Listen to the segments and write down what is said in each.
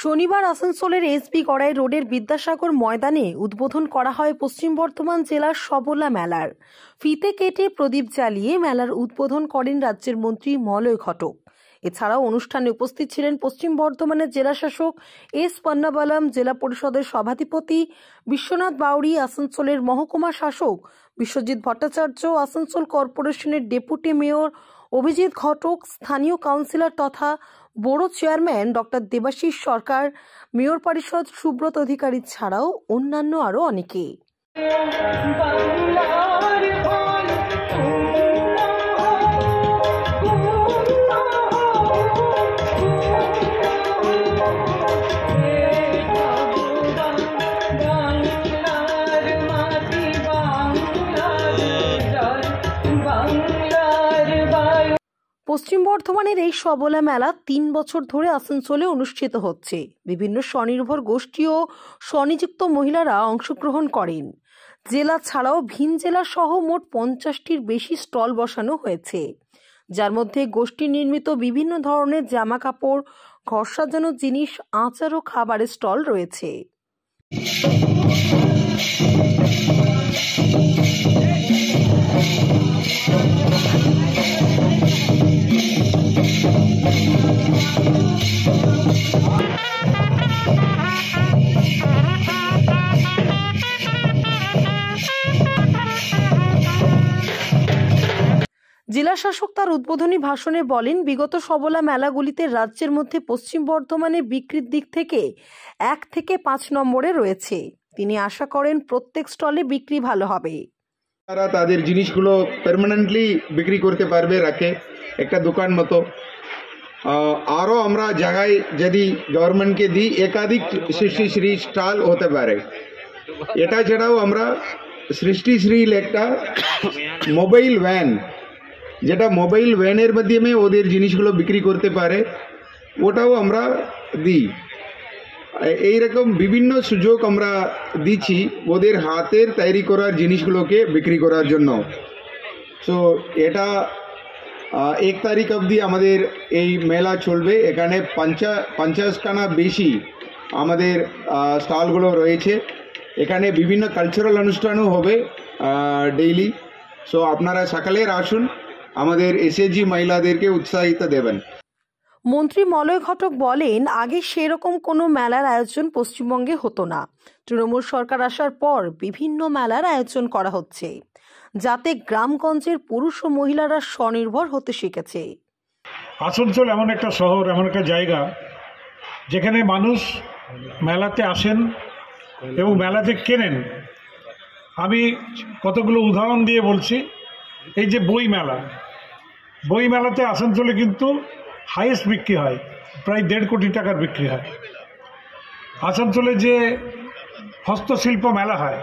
শনিবার আসানসোলের এসবি গড়াই রোডের বিদ্যাসাগর ময়দানে উদ্বোধন করা হয় পশ্চিম বর্ধমান জেলার সবলা মেলার। ফিতে কেটে প্রদীপ জ্বালিয়ে মেলার উদ্বোধন করেন রাজ্যের মন্ত্রী মলয় ঘটক। এছাড়াও অনুষ্ঠানে উপস্থিত ছিলেন পশ্চিম বর্ধমানের জেলা শাসক এস পন্নাবালাম, জেলা পরিষদের সভাধিপতি বিশ্বনাথ বাউরি, আসানসোলের মহকুমা শাসক বিশ্বজিৎ ভট্টাচার্য, আসানসোল কর্পোরেশনের ডেপুটি মেয়র অভিজিৎ ঘটক, স্থানীয় কাউন্সিলর তথা বোর্ড চেয়ারম্যান ডক্টর দেবাশিস সরকার, মেয়র পরিষদ সুব্রত অধিকারী ছাড়াও অন্যান্য আরো অনেকে। পশ্চিম বর্ধমানের এই সবলা মেলা ৩ বছর ধরে আসানসোলে অনুষ্ঠিত হচ্ছে। বিভিন্ন স্বনির্ভর গোষ্ঠী ও স্বনিযুক্ত মহিলারা অংশগ্রহণ করেন। জেলা ছাড়াও ভিন জেলা সহ মোট 50টির বেশি স্টল বসানো হয়েছে, যার মধ্যে গোষ্ঠী নির্মিত বিভিন্ন ধরনের জামা কাপড়, ঘর সাজানো জিনিস, আচার ও খাবারের স্টল রয়েছে। জেলা শাসক তার উদ্বোধনী ভাষণে বলেন, বিগত সবলা মেলাগুলিতে রাজ্যের মধ্যে পশ্চিম বর্ধমানে বিক্রির দিক থেকে 1 থেকে 5 নম্বরে রয়েছে। তিনি আশা করেন প্রত্যেক স্টলে বিক্রি ভালো হবে। তারা তাদের জিনিসগুলো পার্মানেন্টলি বিক্রি করতে পারবে, রাখে একটা দোকান মতো। আরও আমরা জায়গায় যদি গভর্নমেন্টকে দিই, একাধিক সৃষ্টিশ্রী স্টল হতে পারে। এটা ছাড়াও আমরা সৃষ্টিশ্রীর একটা মোবাইল ভ্যান, যেটা মোবাইল ভ্যানের মাধ্যমে ওদের জিনিসগুলো বিক্রি করতে পারে, ওটাও আমরা দিই। এইরকম বিভিন্ন সুযোগ আমরা দিচ্ছি ওদের হাতের তৈরি করার জিনিসগুলোকে বিক্রি করার জন্য। সো এটা 1 তারিখ অবধি আমাদের এই মেলা চলবে। এখানে 50খানা বেশি আমাদের স্টলগুলো রয়েছে। এখানে বিভিন্ন কালচারাল অনুষ্ঠানও হবে ডেইলি। সো আপনারা সকালের আসুন, আমাদের এসএজি মহিলাদেরকে উৎসাহিত দেবেন। মন্ত্রী মলয় ঘটক বলেন, আগে সেরকম কোনো মেলার আয়োজন পশ্চিমবঙ্গে হতো না। তৃণমূল সরকার আসার পর বিভিন্ন মেলার আয়োজন করা হচ্ছে, যাতে গ্রামগঞ্জের পুরুষ ও মহিলারা স্বনির্ভর হতে শিখেছে। আসানসোল এমন একটা শহর, এমন একটা জায়গা যেখানে মানুষ মেলাতে আসেন এবং মেলাতে কেনেন। আমি কতগুলো উদাহরণ দিয়ে বলছি। এই যে বই মেলাতে আসানসোলে কিন্তু হাইয়েস্ট বিক্রি হয়, প্রায় 1.5 কোটি টাকার বিক্রি হয়। আসানসোলে যে হস্তশিল্প মেলা হয়,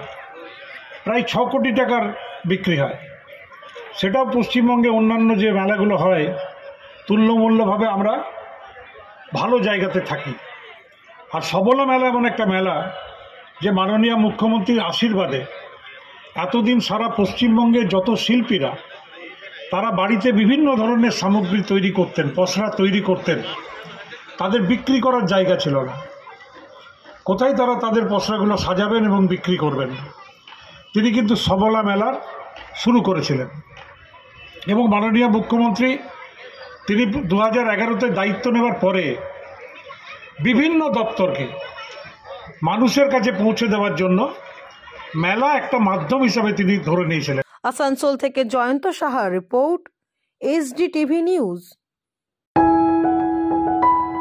প্রায় 6 কোটি টাকার বিক্রি হয়। সেটাও পশ্চিমবঙ্গে অন্যান্য যে মেলাগুলো হয় তুল্যমূল্যভাবে আমরা ভালো জায়গাতে থাকি। আর সবলা মেলা এমন একটা মেলা যে মাননীয় মুখ্যমন্ত্রীর আশীর্বাদে এতদিন সারা পশ্চিমবঙ্গের যত শিল্পীরা তারা বাড়িতে বিভিন্ন ধরনের সামগ্রী তৈরি করতেন, পসরা তৈরি করতেন, তাদের বিক্রি করার জায়গা ছিল না। কোথায় তারা তাদের পসরাগুলো সাজাবেন এবং বিক্রি করবেন? তিনি কিন্তু সবলা মেলার শুরু করেছিলেন এবং মাননীয় মুখ্যমন্ত্রী তিনি 2011-তে দায়িত্ব নেওয়ার পরে বিভিন্ন দপ্তরকে মানুষের কাছে পৌঁছে দেওয়ার জন্য মেলা একটা মাধ্যম হিসাবে তিনি ধরে নিয়েছিলেন। আসানসোল থেকে জয়ন্ত সাহার রিপোর্ট, SDTV নিউজ।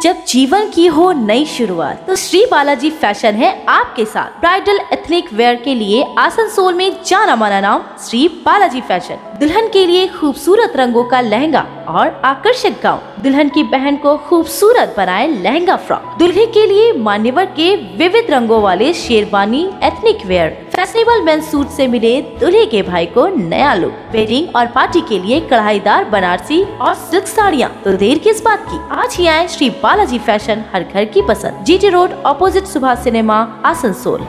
जब जीवन की हो नई शुरुआत तो श्री बालाजी फैशन है आपके साथ। ब्राइडल एथनिक वेयर के लिए आसनसोल में जाना माना नाम श्री बालाजी फैशन। दुल्हन के लिए खूबसूरत रंगों का लहंगा और आकर्षक गाउन, दुल्हन की बहन को खूबसूरत बनाए लहंगा फ्रॉक, दुल्हे के लिए मान्यवर के विविध रंगों वाले sherwani ethnic wear, fashionable men's suit से मिले दुल्हे के भाई को नया लुक, वेडिंग और पार्टी के लिए कढ़ाईदार बनारसी और सिल्क साड़ियाँ। तो देर किस बात की, आज ही आए श्री बालाजी फैशन, हर घर की पसंद। GT road, opposite Subhash cinema, Asansol.